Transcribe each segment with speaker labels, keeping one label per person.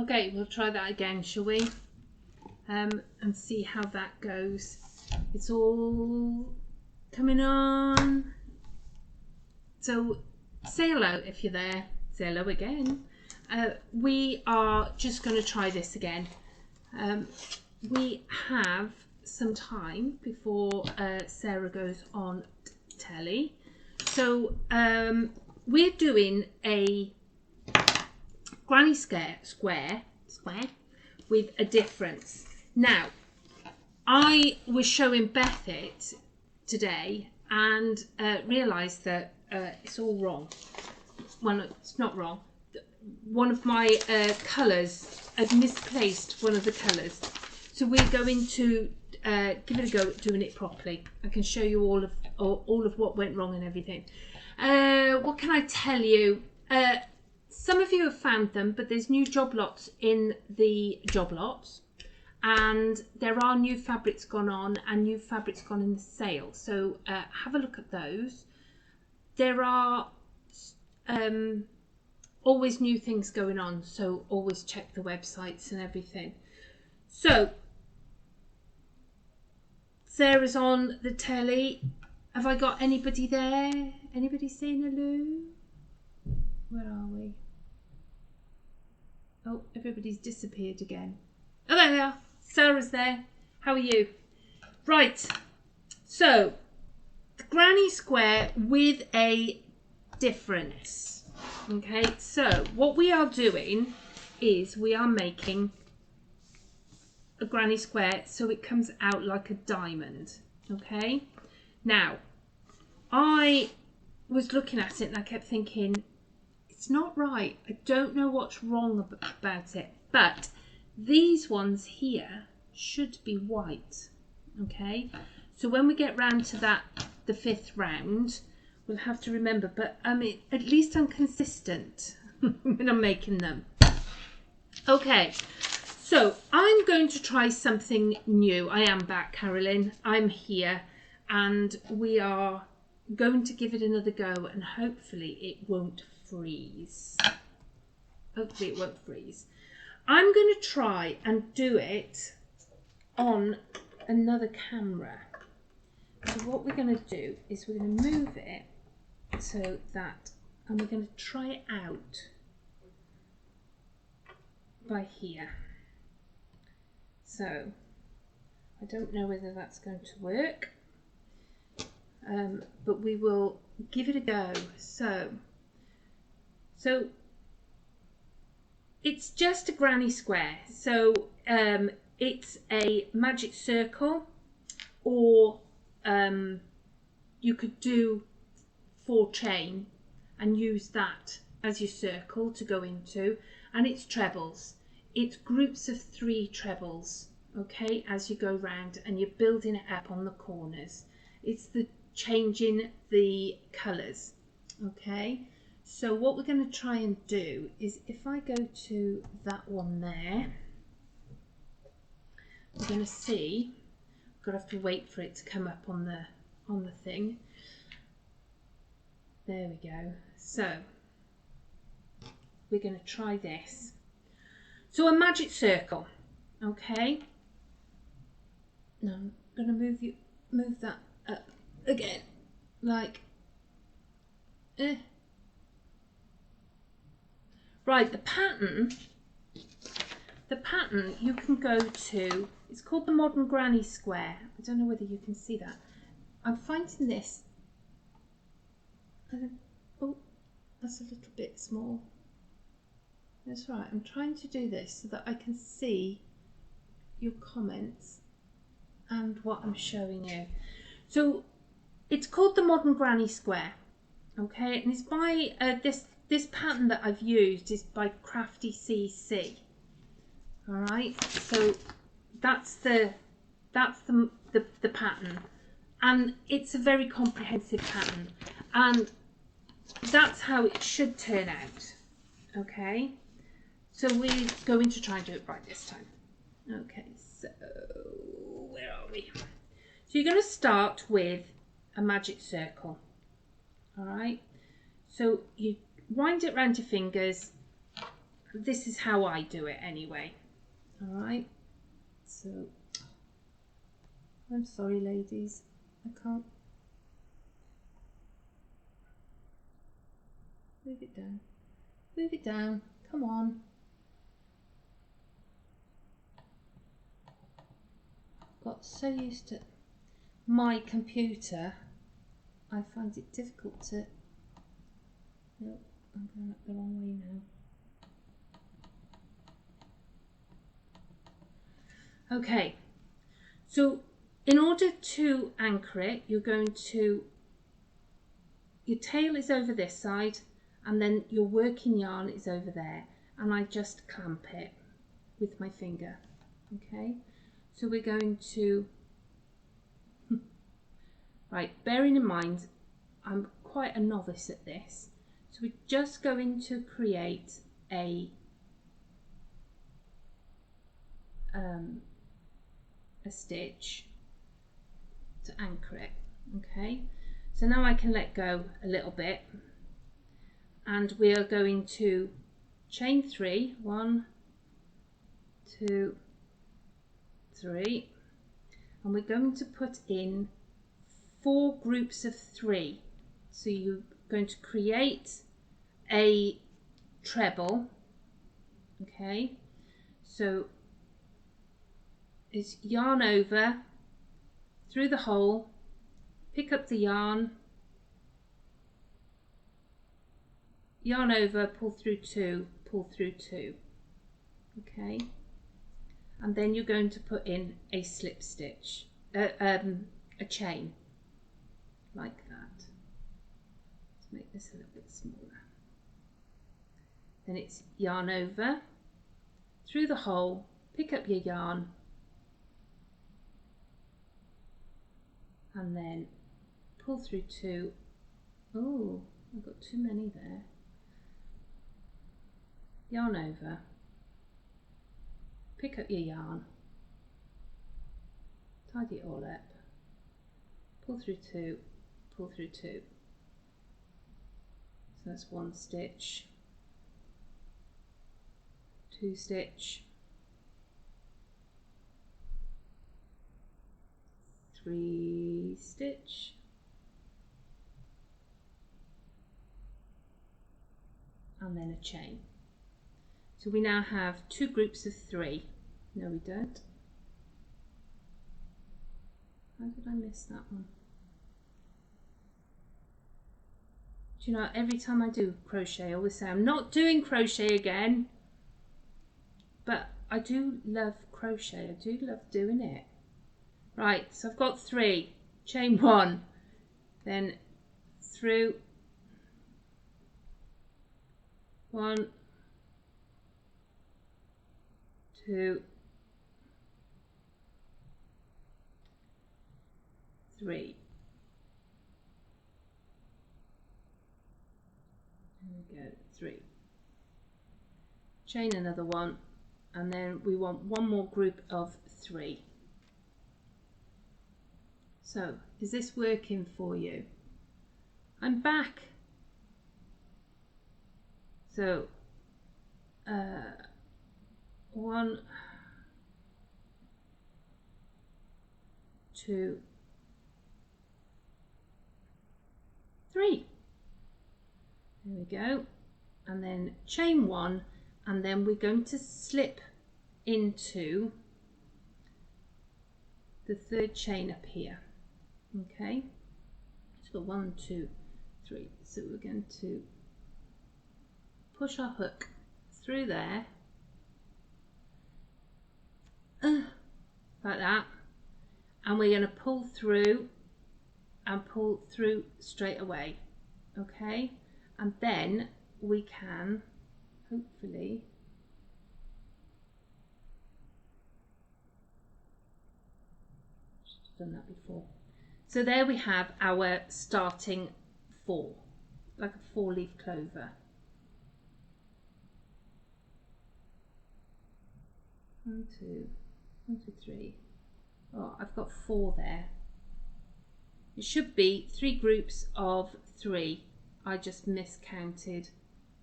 Speaker 1: Okay, we'll try that again, shall we? And see how that goes. It's all coming on. So say hello if you're there. Say hello again. We are just going to try this again. We have some time before Sarah goes on telly. So we're doing a granny square with a difference. Now, I was showing Beth it today and realised that it's all wrong. Well, no, it's not wrong. One of my colours, I've misplaced one of the colours. So we're going to give it a go at doing it properly. I can show you all of what went wrong and everything. What can I tell you? Some of you have found them, but there's new job lots in the job lots, and there are new fabrics gone on and new fabrics gone in the sale. So have a look at those. There are always new things going on, so always check the websites and everything. So Sarah's on the telly. Have I got anybody there? Anybody saying hello? Where are we? Oh, everybody's disappeared again. Oh, there they are. Sarah's there. How are you? Right. So, the granny square with a difference. Okay, so what we are doing is we are making a granny square so it comes out like a diamond. Okay. Now, I was looking at it and I kept thinking, it's not right. I don't know what's wrong about it, but these ones here should be white. Okay, so when we get round to that, the 5th round, we'll have to remember, but I mean, at least I'm consistent when I'm making them. Okay, so I'm going to try something new. I am back, Carolyn. I'm here, and we are going to give it another go, and hopefully it won't freeze. Hopefully it won't freeze. I'm going to try and do it on another camera. So what we're going to do is we're going to move it so that, and we're going to try it out by here. So I don't know whether that's going to work, but we will give it a go. So it's just a granny square. So it's a magic circle, or you could do 4 chain and use that as your circle to go into, and it's trebles. It's groups of 3 trebles, okay, as you go round, and you're building it up on the corners. It's the changing the colours, okay. So what we're going to try and do is, if I go to that one there, we're going to see, I'm going to have to wait for it to come up on the thing. There we go. So we're going to try this. So a magic circle, okay. Now I'm going to move that up again, like Right, the pattern you can go to, it's called the Modern Granny Square. I don't know whether you can see that. I'm finding this, oh, that's a little bit small. That's right, I'm trying to do this so that I can see your comments and what I'm showing you. So it's called the Modern Granny Square, okay, and it's by this pattern that I've used is by Crafty CC. All right, so that's the pattern, and it's a very comprehensive pattern, and that's how it should turn out. Okay, so we're going to try and do it right this time. Okay, so where are we? So you're going to start with a magic circle. All right, so you wind it around your fingers this is how I do it anyway. All right, so I'm sorry ladies, I can't move it down. Move it down, come on. Got so used to my computer, I find it difficult to, no, I'm going up the wrong way now. Okay, so in order to anchor it, you're going to, your tail is over this side and then your working yarn is over there, and I just clamp it with my finger. Okay, so we're going to, right, bearing in mind I'm quite a novice at this, so we're just going to create a stitch to anchor it. Okay, so now I can let go a little bit, and we are going to chain 3, 1, 2, 3, and we're going to put in 4 groups of 3. So you're going to create a treble. Okay, so it's yarn over through the hole, pick up the yarn, yarn over, pull through 2, pull through 2. Okay, and then you're going to put in a slip stitch, a chain like that. Let's make this a little bit smaller. Then it's yarn over through the hole, pick up your yarn, and then pull through 2. Oh, I've got too many there. Yarn over, pick up your yarn, tidy it all up, pull through 2, pull through 2. So that's 1 stitch, 2 stitch, 3 stitch, and then a chain. So we now have 2 groups of 3. No, we don't. How did I miss that one? Do you know, every time I do crochet, I always say I'm not doing crochet again. But I do love crochet. I do love doing it. Right, so I've got 3. Chain 1, then through 1, 2, 3. There we go, 3. Chain another 1, and then we want 1 more group of 3. So, is this working for you? I'm back. So, 1, 2, 3. There we go. And then chain 1, and then we're going to slip into the 3rd chain up here. Okay, so 1, 2, 3. So we're going to push our hook through there, like that, and we're going to pull through and pull through straight away. Okay, and then we can hopefully done that before. So there we have our starting 4, like a 4-leaf clover. 1, 2, 1, 2, 3. Oh, I've got 4 there. It should be 3 groups of 3. I just miscounted.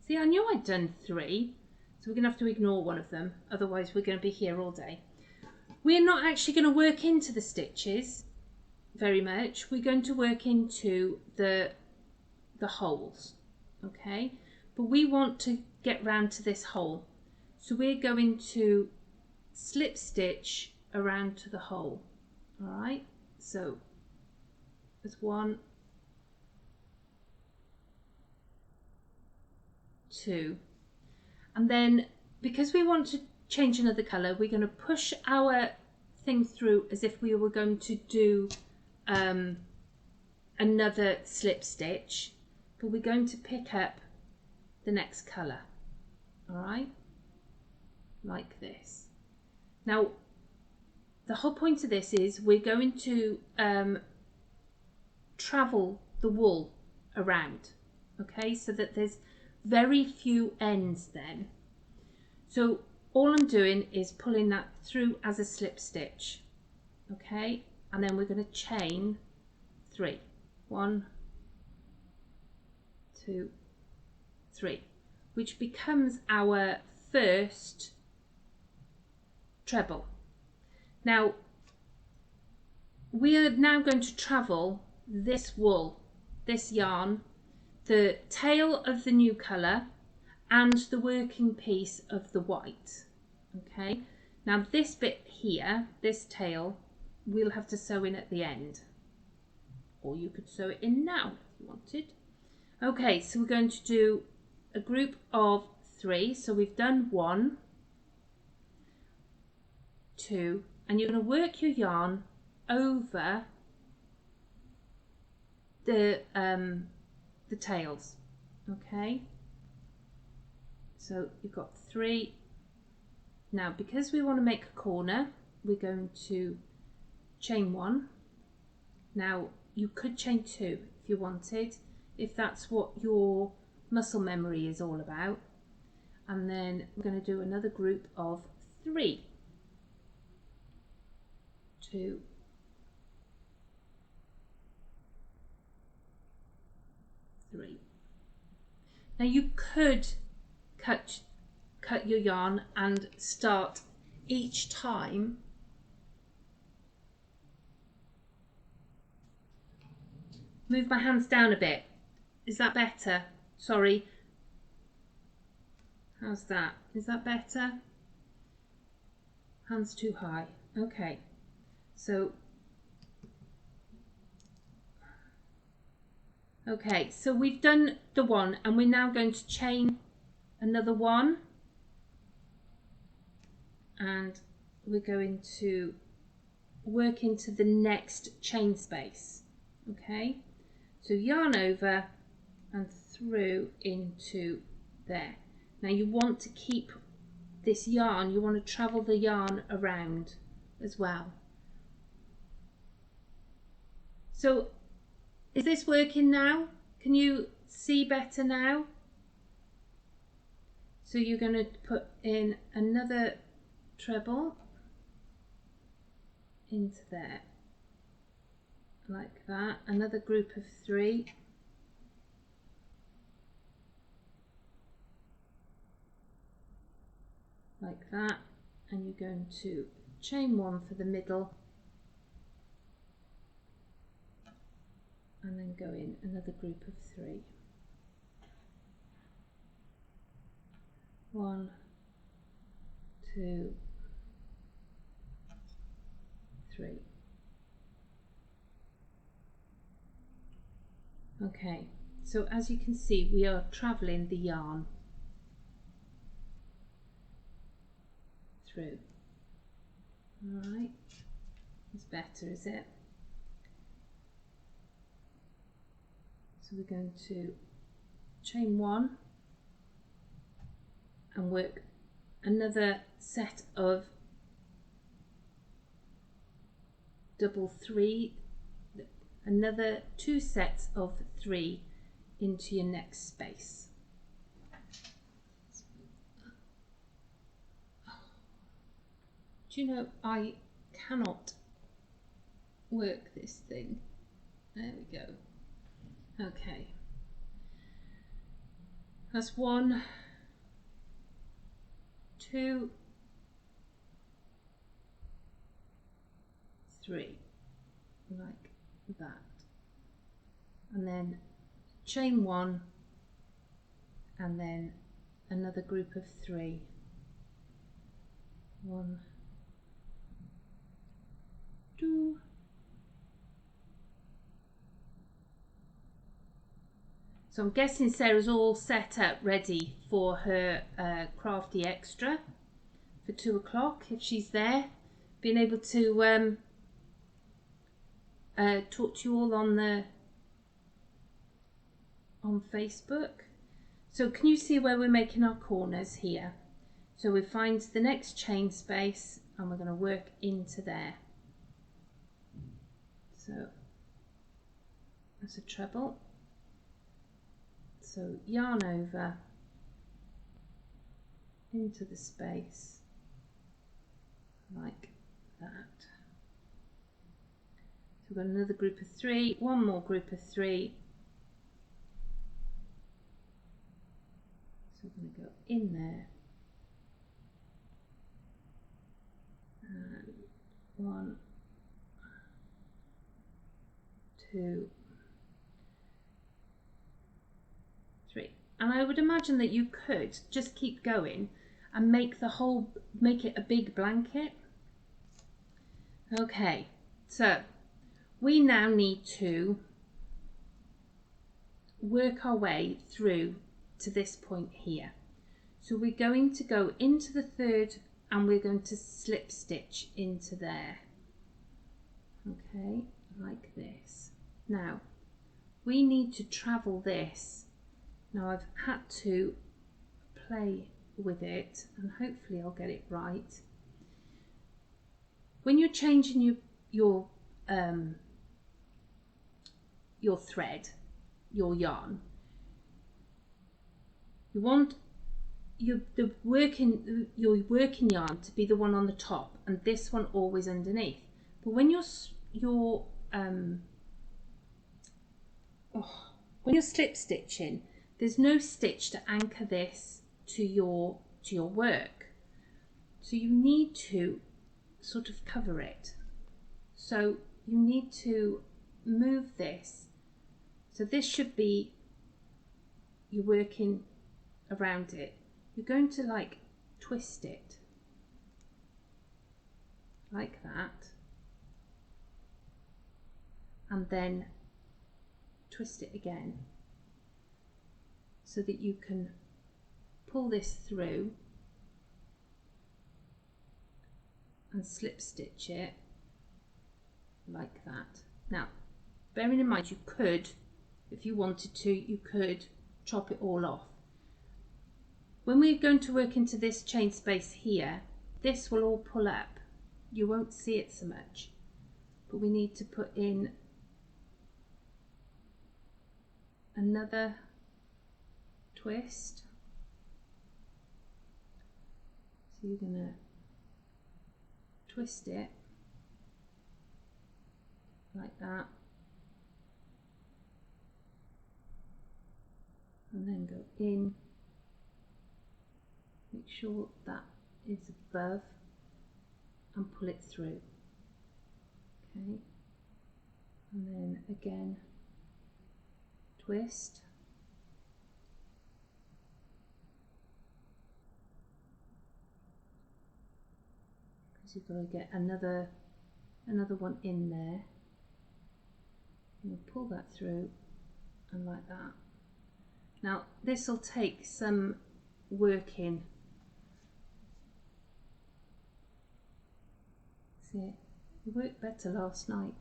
Speaker 1: See, I knew I'd done 3. So we're going to have to ignore one of them, otherwise we're going to be here all day. We're not actually going to work into the stitches very much. We're going to work into the holes, okay? But we want to get round to this hole. So we're going to slip stitch around to the hole, all right? So there's 1, 2, and then because we want to change another colour, we're going to push our thing through as if we were going to do another slip stitch, but we're going to pick up the next colour, all right, like this. Now the whole point of this is we're going to travel the wool around, okay, so that there's very few ends then. So all I'm doing is pulling that through as a slip stitch, okay, and then we're going to chain 3. 1, 2, 3, which becomes our first treble. Now we are now going to travel this wool, this yarn, the tail of the new colour and the working piece of the white, okay. Now this bit here, this tail, we'll have to sew in at the end, or you could sew it in now if you wanted. Okay, so we're going to do a group of 3. So we've done 1, 2, and you're going to work your yarn over the tails, okay. So you've got 3. Now because we want to make a corner, we're going to chain 1. Now you could chain 2 if you wanted, if that's what your muscle memory is all about. And then we're going to do another group of 3. 2, 3. Now you could cut your yarn and start each time move my hands down a bit. Is that better? Sorry. How's that? Is that better? Hands too high. Okay. So we've done the 1 and we're now going to chain another 1 and we're going to work into the next chain space, okay. So yarn over and through into there. Now you want to keep this yarn, you want to travel the yarn around as well. So is this working now? Can you see better now? So you're going to put in another treble into there, like that, another group of 3. Like that, and you're going to chain 1 for the middle and then go in another group of 3. 1, 2, 3. Okay, so as you can see, we are travelling the yarn through. All right, it's better, is it? So we're going to chain 1 and work another set of double 3, another 2 sets of 3 into your next space. Do you know, I cannot work this thing. There we go. Okay, that's 1, 2, 3, like that, and then chain 1 and then another group of 3. 1, 2, so I'm guessing Sarah's all set up ready for her crafty extra for 2 o'clock if she's there, being able to talk to you all on Facebook. So can you see where we're making our corners here? So we find the next chain space and we're going to work into there. So that's a treble. So yarn over into the space like that. So we've got another group of 3, one more group of 3. So we're going to go in there. And 1, 2, 3. And I would imagine that you could just keep going and make it a big blanket. Okay, so we now need to work our way through to this point here. So we're going to go into the 3rd and we're going to slip stitch into there. Okay, like this. Now we need to travel this. Now I've had to play with it and hopefully I'll get it right. When you're changing your thread, your yarn, you want your working yarn to be the one on the top and this one always underneath. But when you're slip stitching, there's no stitch to anchor this to your work, so you need to sort of cover it. So you need to move this. So this should be, you're working around it. You're going to like twist it like that and then twist it again so that you can pull this through and slip stitch it like that. Now bearing in mind, you could, if you wanted to, you could chop it all off. When we're going to work into this chain space here, this will all pull up. You won't see it so much, but we need to put in another twist. So you're going to twist it like that and then go in, make sure that is above and pull it through. Okay, and then again twist, because you've got to get another one in there. And we'll pull that through and like that. Now this will take some working. See, it worked better last night.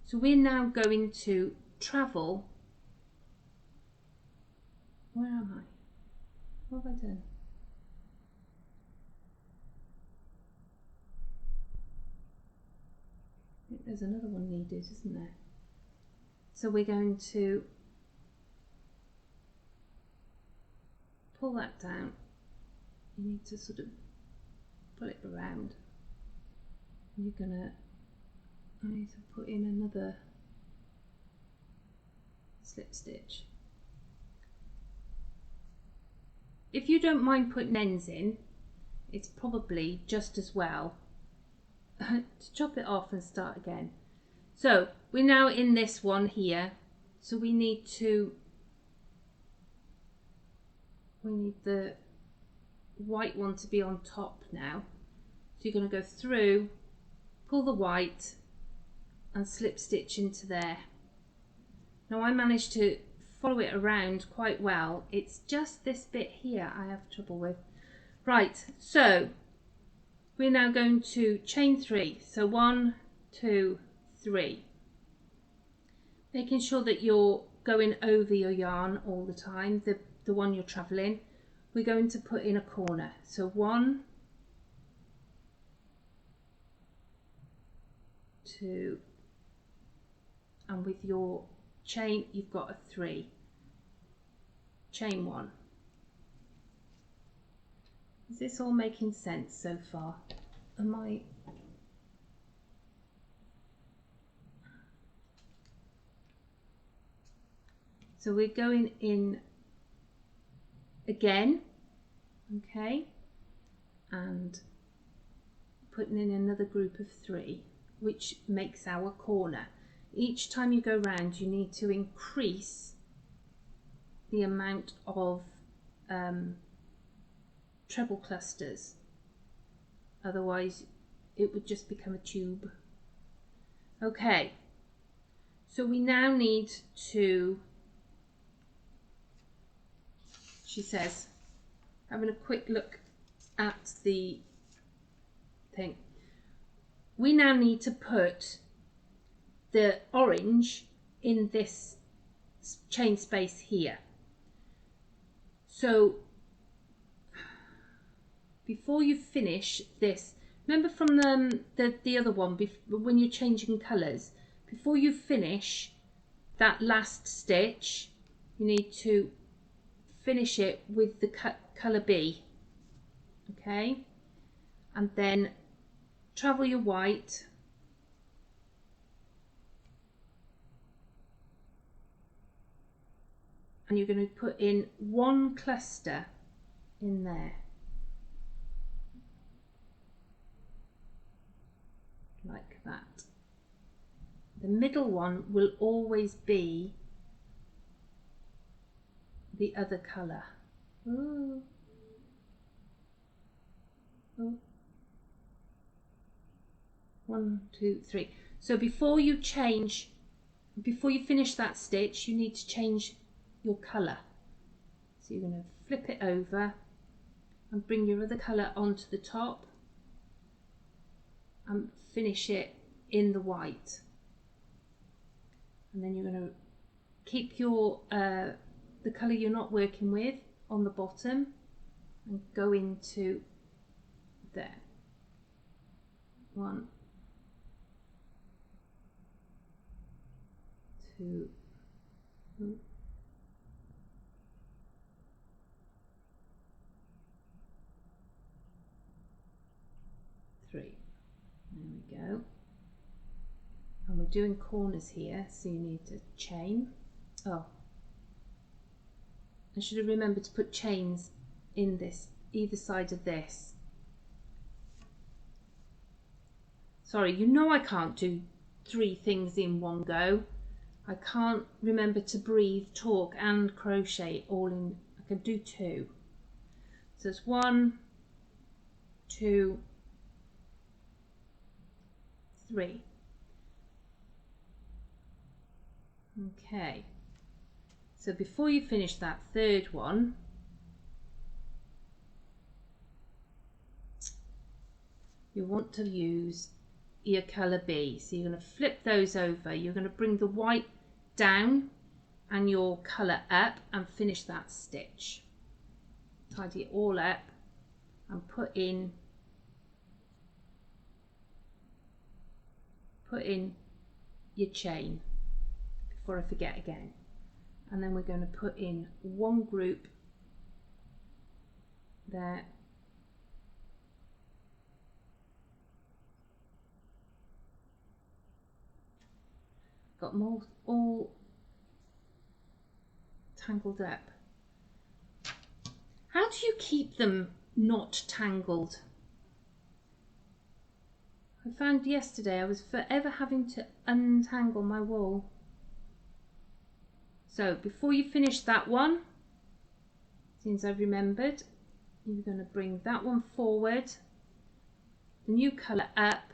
Speaker 1: So we're now going to travel. Where am I? What have I done? I think there's another one needed, isn't there? So we're going to pull that down. You need to sort of pull it around. You're gonna, I need to put in another slip stitch. if you don't mind putting ends in, it's probably just as well to chop it off and start again. So we're now in this one here, so we need the white one to be on top now. So you're going to go through, pull the white and slip stitch into there. Now I managed to follow it around quite well. It's just this bit here I have trouble with. Right, so we're now going to chain 3. So 1, 2, 3. Making sure that you're going over your yarn all the time, the one you're travelling. We're going to put in a corner. So 1, 2, and with your chain you've got a 3. Chain 1. Is this all making sense so far? Am I? So we're going in again, okay, and putting in another group of 3, which makes our corner. Each time you go round, you need to increase the amount of treble clusters, otherwise it would just become a tube. Okay, so we now need to, she says, having a quick look at the thing, we now need to put the orange in this chain space here. So before you finish this, remember from the other one, when you're changing colours, before you finish that last stitch, you need to finish it with the colour B, okay, and then travel your white and you're going to put in 1 cluster in there, like that. The middle one will always be the other colour. Ooh. Ooh. 1, 2, 3. So before you finish that stitch, you need to change your colour. So you're going to flip it over and bring your other colour onto the top and finish it in the white. And then you're going to keep your the colour you're not working with on the bottom and go into there. 1, 2, 3. There we go. And we're doing corners here, so you need to chain. Oh, I should have remembered to put chains in this, either side of this. Sorry, you know I can't do 3 things in one go. I can't remember to breathe, talk and crochet all in. I can do 2. So it's 1, 2, 3. Okay, so before you finish that 3rd one, you want to use your colour B. So you're going to flip those over, you're going to bring the white down and your colour up and finish that stitch. Tidy it all up and put in your chain before I forget again. And then we're going to put in 1 group there, got them all tangled up. How How do you keep them not tangled? I found yesterday I was forever having to untangle my wool. So before you finish that one, since I've remembered, you're going to bring that one forward, the new colour up,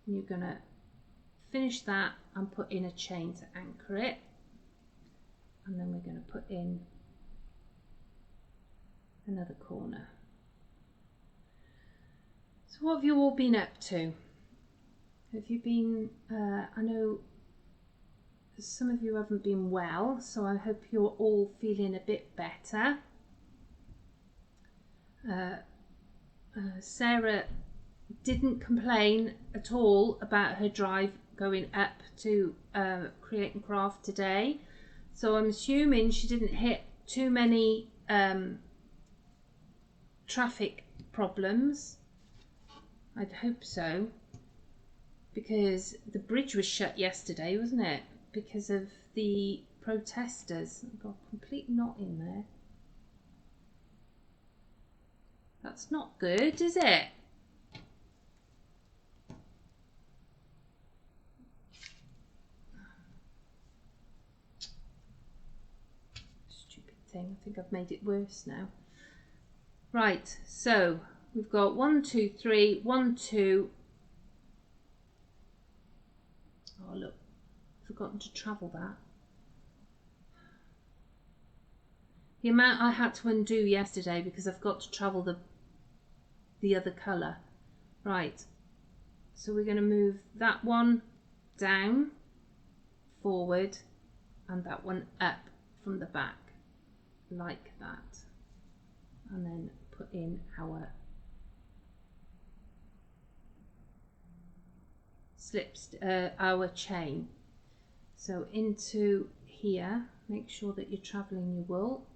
Speaker 1: and you're going to finish that and put in a chain to anchor it, and then we're going to put in another corner. So what have you all been up to? Have you been, I know some of you haven't been well, so I hope you're all feeling a bit better. Sarah didn't complain at all about her drive going up to Create and Craft today, so I'm assuming she didn't hit too many traffic problems. I'd hope so, because the bridge was shut yesterday, wasn't it? Because of the protesters. I've got a complete knot in there. That's not good, is it? Stupid thing. I think I've made it worse now. Right, so we've got 1, 2, 3, 1, 2. Oh look, forgotten to travel that. The amount I had to undo yesterday because I've got to travel the other colour. Right, so we're going to move that one down, forward, and that one up from the back, like that. And then put in our our chain. So into here, make sure that you're travelling your wool.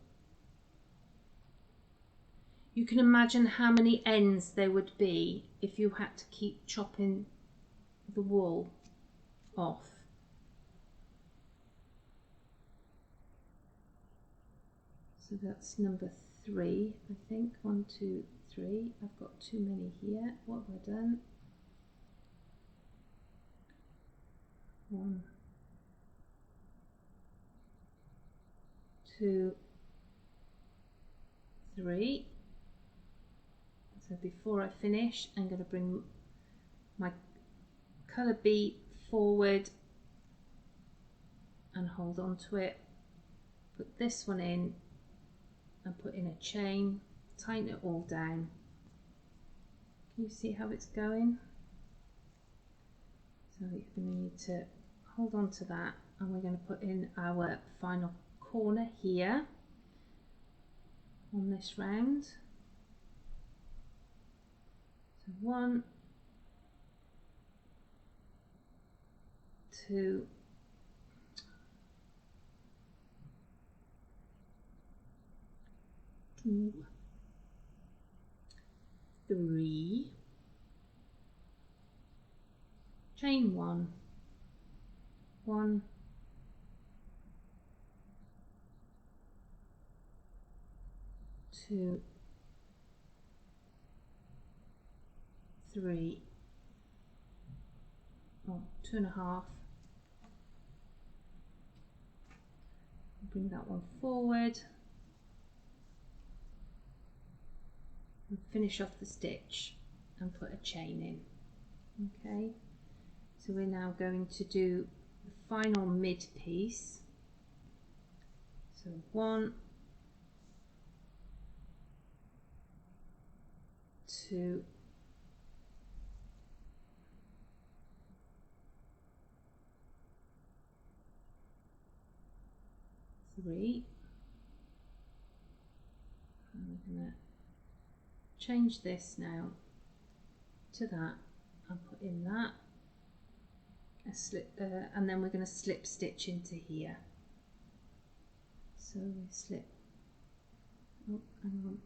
Speaker 1: You can imagine how many ends there would be if you had to keep chopping the wool off. So that's number 3, I think. 1, 2, 3. I've got too many here. What have I done? 1, 2, 3. So before I finish, I'm going to bring my colour B forward and hold on to it. Put this one in and put in a chain, tighten it all down. Can you see how it's going? So you're going to need to hold on to that, and we're going to put in our final corner here on this round. So 1, 2, 2, 3, chain 1, 1, 2, 3, oh, 2.5. Bring that one forward and finish off the stitch and put a chain in. Okay, so we're now going to do the final mid piece. So 1, 2, 3, and we're going to change this now to that and put in that a slip, and then we're going to slip stitch into here. So we slip, oh hang on,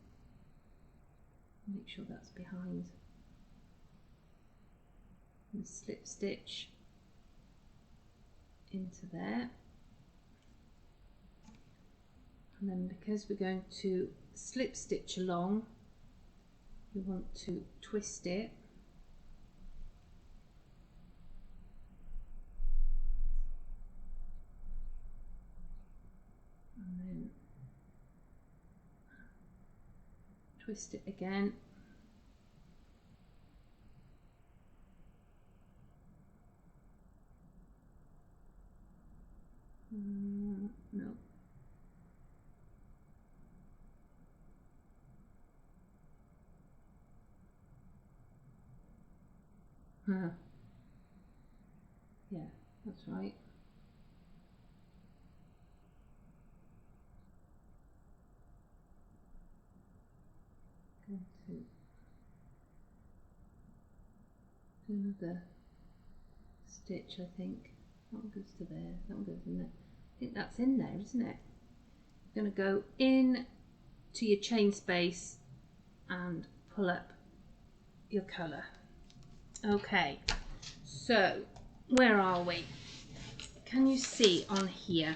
Speaker 1: make sure that's behind, and slip stitch into there. And then because we're going to slip stitch along, we want to twist it. And then twist it again. No. Yeah, that's right. Going to do another stitch, I think. That one goes to there, that one goes in there. I think that's in there, isn't it? You're going to go in to your chain space and pull up your colour. Okay, so where are we? Can you see on here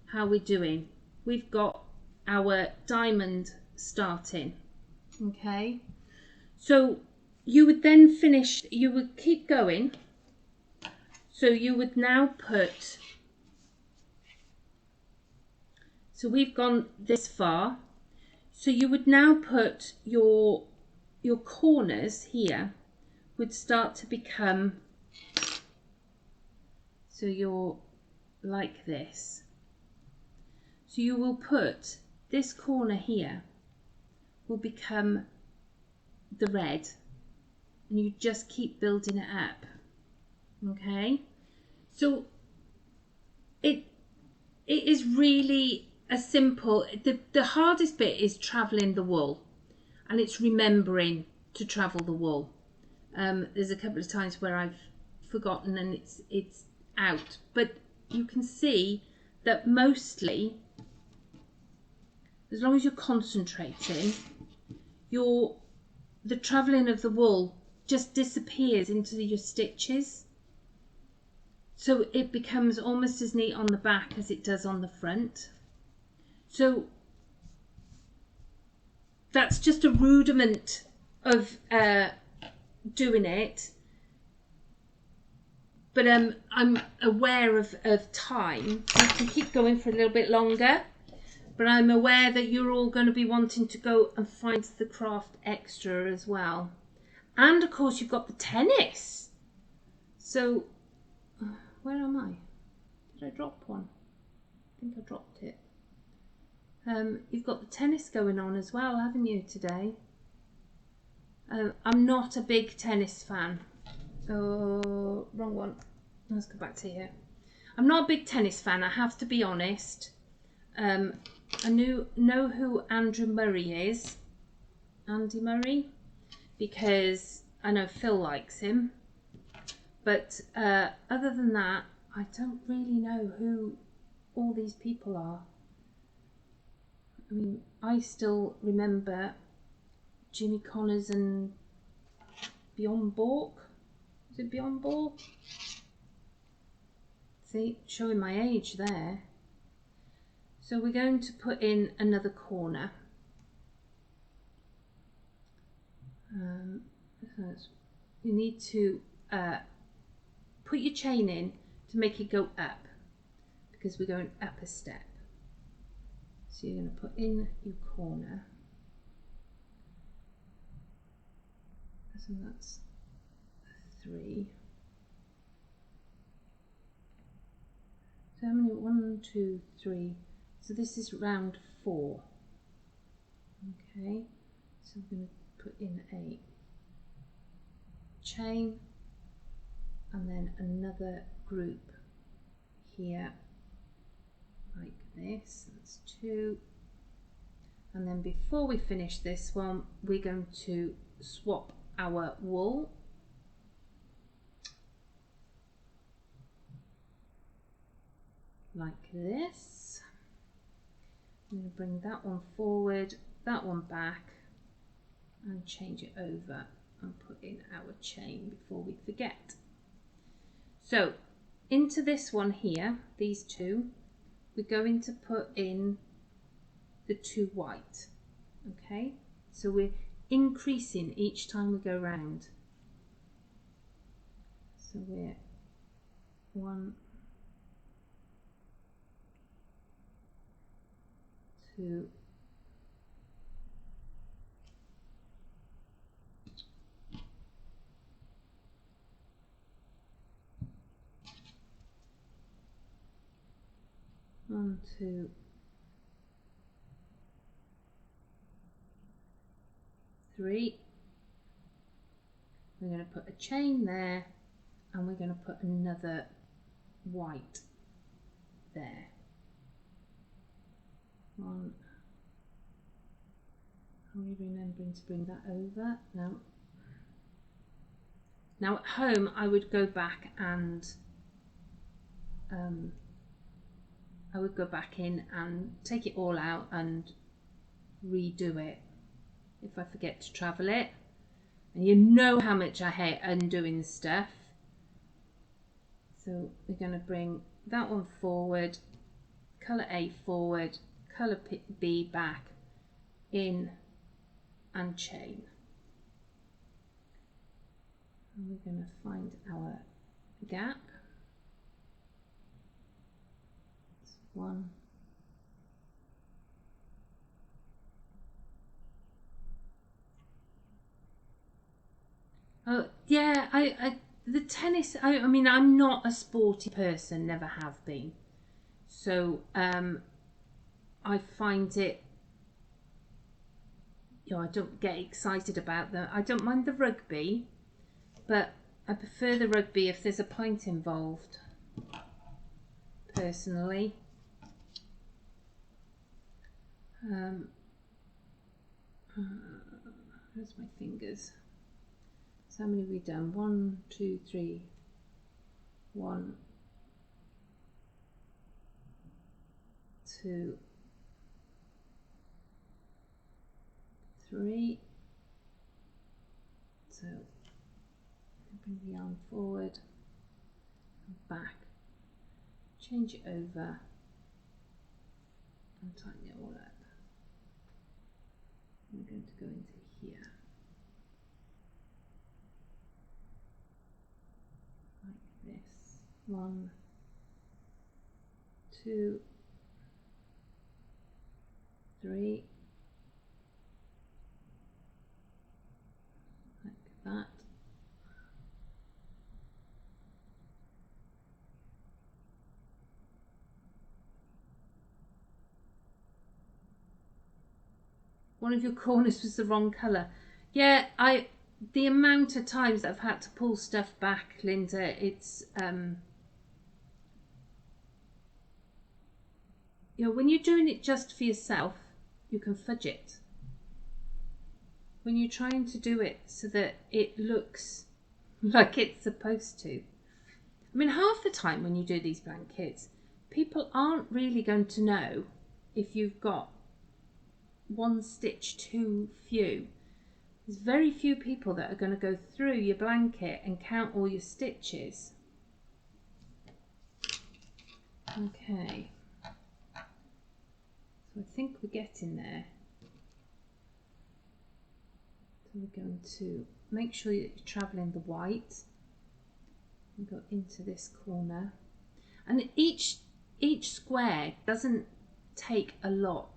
Speaker 1: how we're doing? We've got our diamond starting. Okay, so you would then finish, you would keep going. So you would now put, so we've gone this far, so you would now put your corners here would start to become, so you're like this. So you will put this corner here will become the red, and you just keep building it up. Okay, so it is really a simple, the hardest bit is traveling the wool, and it's remembering to travel the wool. There's a couple of times where I've forgotten and it's out, but you can see that mostly, as long as you're concentrating, the travelling of the wool just disappears into your stitches, so it becomes almost as neat on the back as it does on the front. So that's just a rudiment of doing it, but I'm aware of time. I can keep going for a little bit longer, but I'm aware that you're all going to be wanting to go and find the craft extra as well. And of course you've got the tennis. So where am I? Did I drop one? I think I dropped it. You've got the tennis going on as well, haven't you, today? I'm not a big tennis fan. Oh, wrong one. Let's go back to here. I'm not a big tennis fan, I have to be honest. I know who Andrew Murray is. Andy Murray, because I know Phil likes him. But other than that, I don't really know who all these people are. I mean, I still remember Jimmy Connors and Bjorn Borg. Is it Bjorn Borg? See, showing my age there. So we're going to put in another corner. You need to put your chain in to make it go up, because we're going up a step. So you're going to put in your corner. So that's 3. So how many? 1, 2, 3. So this is round 4. Okay. So I'm going to put in a chain and then another group here like this. That's 2. And then before we finish this one, we're going to swap our wool. Like this. I'm going to bring that one forward, that one back, and change it over and put in our chain before we forget. So into this one here, these two, we're going to put in the 2 white. Okay, so we're increasing each time we go round. So we're 1, 2, 1, 2, 3. We're going to put a chain there, and we're going to put another white there. 1. Are we remembering to bring that over? No. Now at home I would go back and I would go back in and take it all out and redo it if I forget to travel it. And you know how much I hate undoing stuff. So we're going to bring that one forward, colour A forward, colour B back, in and chain. And we're going to find our gap. It's 1. Oh yeah, the tennis. I mean, I'm not a sporty person, never have been. So I find it. You know, I don't get excited about them. I don't mind the rugby, but I prefer the rugby if there's a pint involved, personally. Where's my fingers? So how many have we done? 1, 2, 3. 1, 2, 3. So bring the yarn forward and back, change it over and tighten it all up. We're going to go into here like this. 1, 2, 3, like that. One of your corners was the wrong colour. Yeah, the amount of times that I've had to pull stuff back, Linda, it's you know, when you're doing it just for yourself, you can fudge it. When you're trying to do it so that it looks like it's supposed to. I mean, half the time when you do these blankets, people aren't really going to know if you've got one stitch too few. There's very few people that are going to go through your blanket and count all your stitches. Okay, so I think we're getting there. So we're going to make sure that you're travelling the white and go into this corner. And each square doesn't take a lot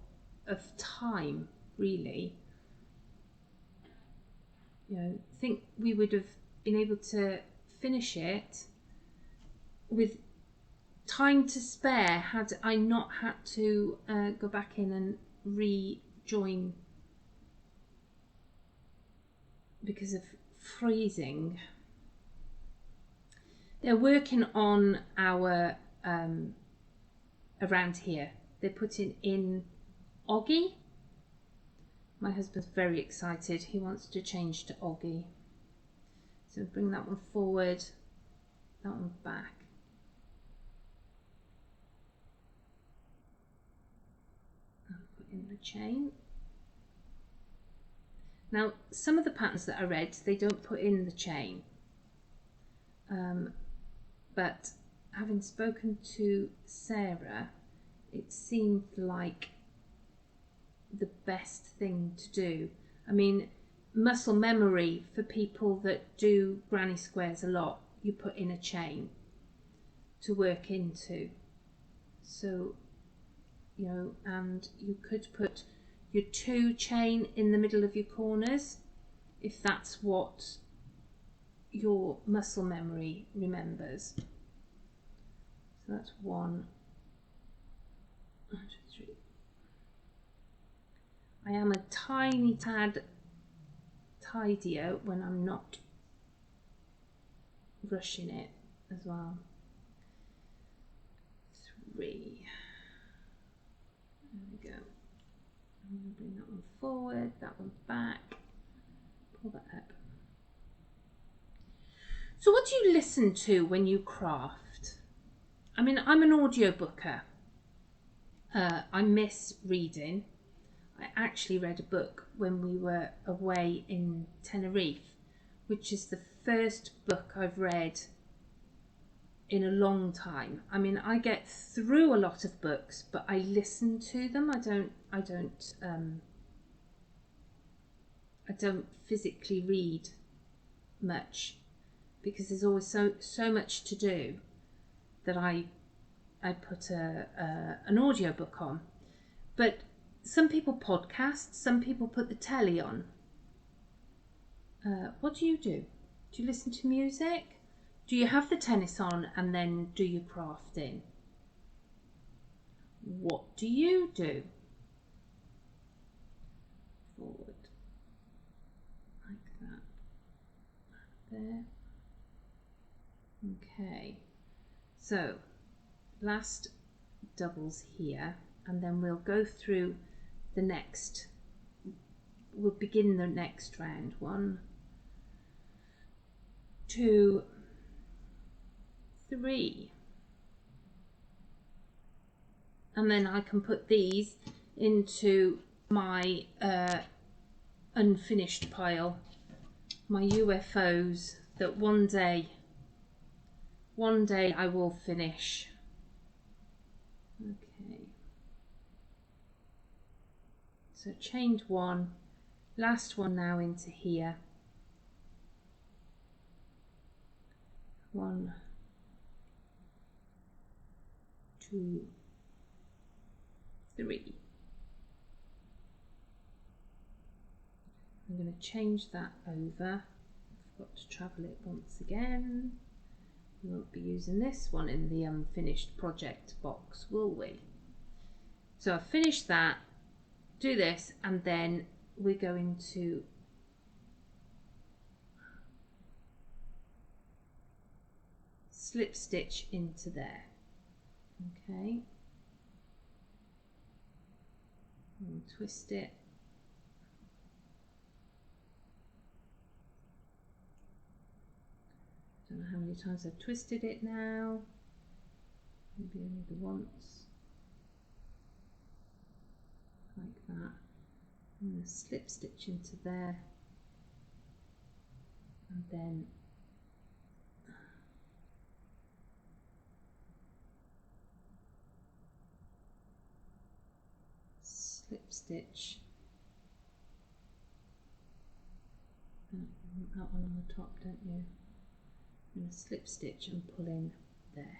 Speaker 1: of time, really. You know, I think we would have been able to finish it with time to spare had I not had to go back in and rejoin because of freezing. They're working on our around here. They're putting in Oggy. My husband's very excited. He wants to change to Oggy. So bring that one forward, that one back. And put in the chain. Now, some of the patterns that I read, they don't put in the chain. But having spoken to Sarah, it seemed like the best thing to do. I mean, muscle memory for people that do granny squares a lot, you put in a chain to work into. So, you know, and you could put your 2 chain in the middle of your corners if that's what your muscle memory remembers. So that's 1, 2, 3. I am a tiny tad tidier when I'm not rushing it as well. 3. There we go. I'm going to bring that one forward, that one back, pull that up. So what do you listen to when you craft? I mean, I'm an audiobooker. I miss reading. I actually read a book when we were away in Tenerife, which is the first book I've read in a long time. I mean, I get through a lot of books, but I listen to them. I don't physically read much because there's always so much to do that I put an audiobook on. But some people podcast, some people put the telly on. What do you do? Do you listen to music? Do you have the tennis on and then do your crafting? What do you do? Forward. Like that. There. Okay. So, last doubles here, and then we'll go through the next. We'll begin the next round. 1, 2, 3, and then I can put these into my unfinished pile, my UFOs that one day I will finish. Okay, so chained 1, last one now into here. 1, 2, 3. I'm going to change that over. I've got to travel it once again. We won't be using this one in the unfinished project box, will we? So I've finished that, do this, and then we're going to slip stitch into there. Okay, and twist it. Don't know how many times I've twisted it now. Maybe only the once. Like that. I'm going to slip stitch into there, and then slip stitch. Oh, you want that one on the top, don't you? I'm going to slip stitch and pull in there.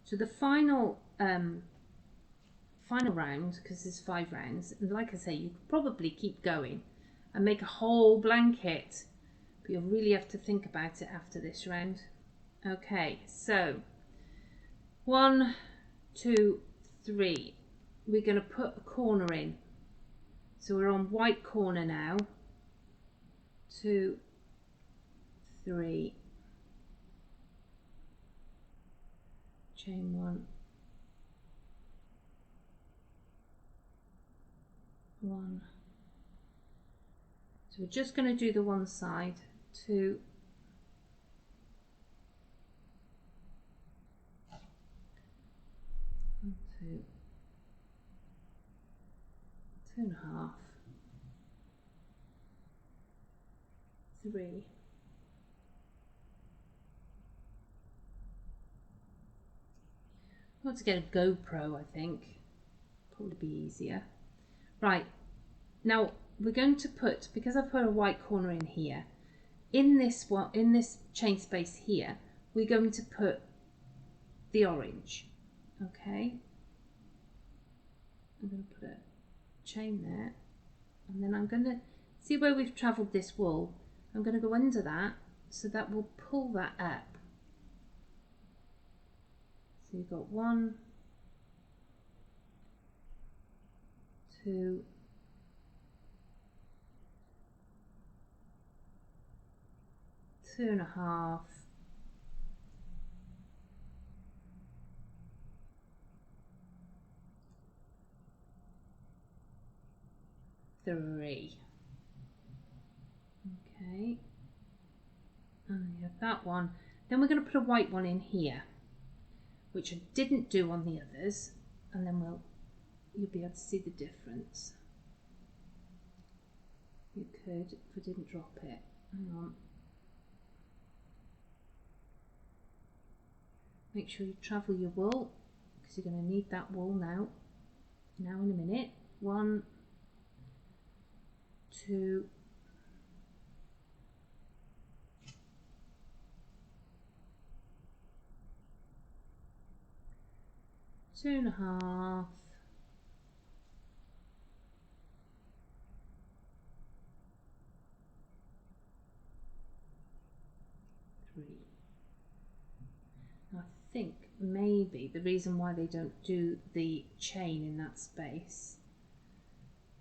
Speaker 1: So the final round, because there's 5 rounds, and like I say, you could probably keep going and make a whole blanket, but you'll really have to think about it after this round. Okay, so 1, 2, 3. We're going to put a corner in. So we're on white corner now. 2, 3. Chain 1. 1. So we're just going to do the one side. 2. 1, 2. 2.5. 3. I want to get a GoPro, I think. Probably be easier. Right, now we're going to put, because I put a white corner in here, in this one, in this chain space here, we're going to put the orange. Okay, I'm going to put a chain there, and then I'm going to see where we've travelled this wool. I'm going to go under that, so that will pull that up. So you've got 1, 2, 2.5, 3. Okay, and you have that one. Then we're going to put a white one in here, which I didn't do on the others, and then you'll be able to see the difference. You could if I didn't drop it. Hang on. Make sure you travel your wool, because you're going to need that wool now in a minute. 1, 2, 2.5, 3. I think maybe the reason why they don't do the chain in that space,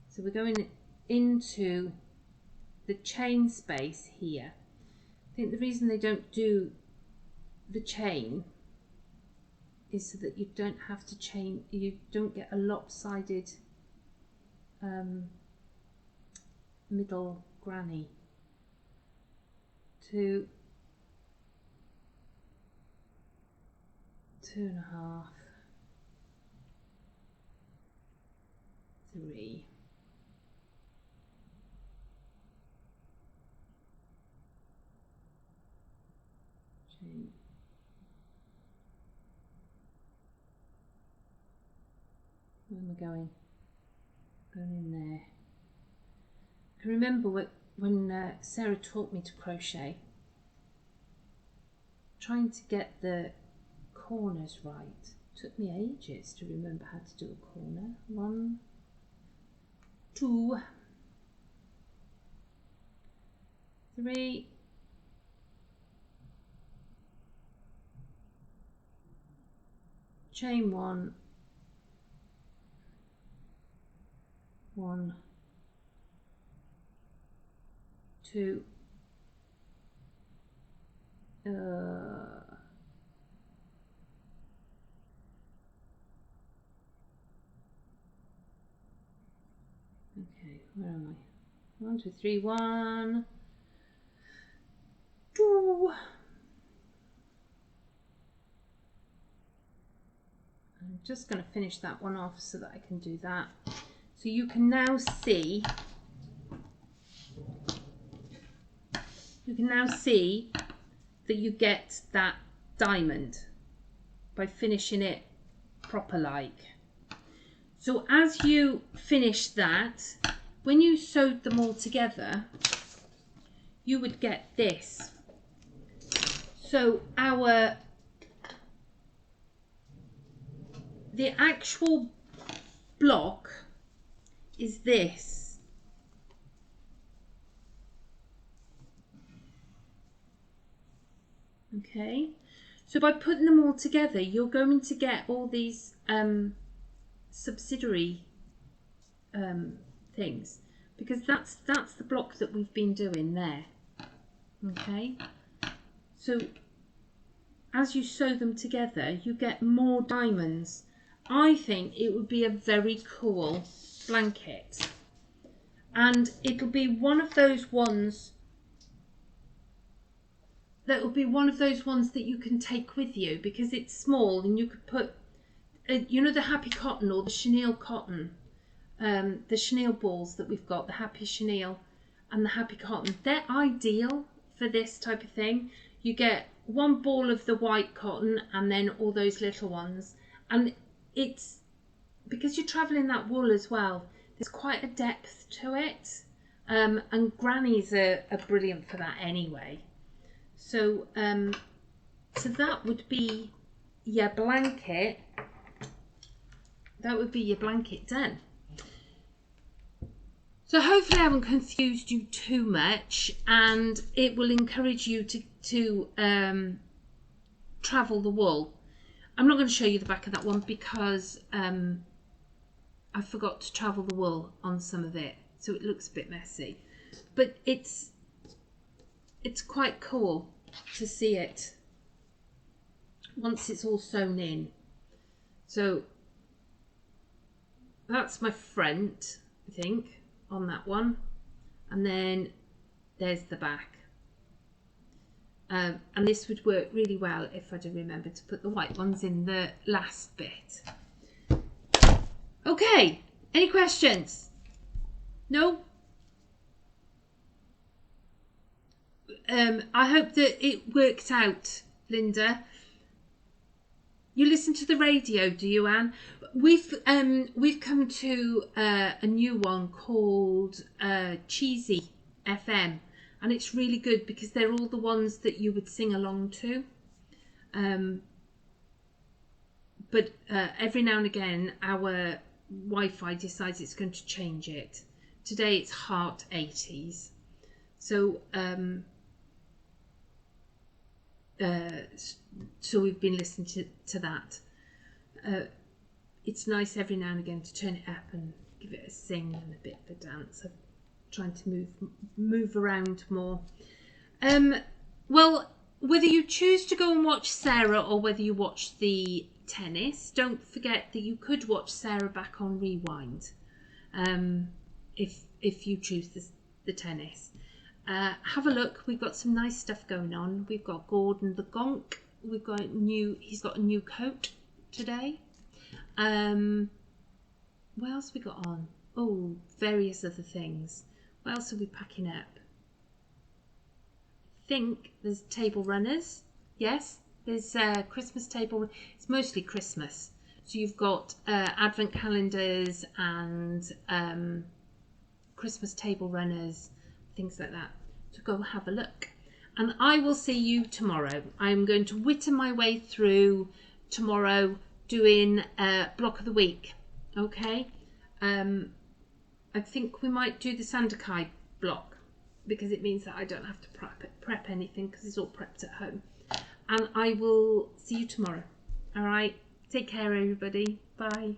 Speaker 1: so we're going into the chain space here. I think the reason they don't do the chain is so that you don't have to chain, you don't get a lopsided middle granny. 2, 2.5, 3. Chain. Where am I going? Going in there. I can remember when Sarah taught me to crochet, trying to get the corners right. Took me ages to remember how to do a corner. 1, 2, 3, 1, 1, 2, okay, where am I? 1, 2, 3, 1, 2. I'm just going to finish that one off so that I can do that. So you can now see, that you get that diamond by finishing it proper like. So as you finish that, when you sewed them all together, you would get this. So the actual block is this. Okay, so by putting them all together, you're going to get all these subsidiary things, because that's the block that we've been doing there. Okay, so as you sew them together, you get more diamonds. I think it would be a very cool blanket, and it'll be one of those ones that will be one of those ones that you can take with you, because it's small and you could put, you know, the happy cotton or the chenille cotton, the chenille balls that we've got, the happy chenille and the happy cotton, they're ideal for this type of thing. You get one ball of the white cotton and then all those little ones, and it's because you're traveling that wool as well, There's quite a depth to it. And grannies are brilliant for that anyway. So, so that would be your blanket. That would be your blanket done. So hopefully I haven't confused you too much, and it will encourage you to travel the wool. I'm not going to show you the back of that one because I forgot to travel the wool on some of it, so it looks a bit messy. But it's quite cool to see it once it's all sewn in. So that's my front, I think, on that one, and then there's the back. And this would work really well if I did remember to put the white ones in the last bit. Okay, any questions? No? I hope that it worked out, Linda. You listen to the radio, do you, Anne? We've come to a new one called Cheesy FM, and it's really good because they're all the ones that you would sing along to. But every now and again, our Wi-Fi decides it's going to change it. Today it's Heart 80s. So so we've been listening to that. It's nice every now and again to turn it up and give it a sing and a bit of a dance. I'm trying to move around more. Well, whether you choose to go and watch Sarah or whether you watch the tennis, don't forget that you could watch Sarah back on Rewind if you choose the tennis. Have a look. We've got some nice stuff going on. We've got Gordon the Gonk. We've got he's got a new coat today. What else have we got on? Oh, various other things. What else are we packing up? I think there's table runners. Yes, there's Christmas table. It's mostly Christmas. So you've got advent calendars and Christmas table runners, things like that. So go have a look. And I will see you tomorrow. I'm going to whitter my way through tomorrow doing block of the week. Okay. I think we might do the Sandakai block because it means that I don't have to prep anything because it's all prepped at home. And I will see you tomorrow. All right. Take care, everybody. Bye.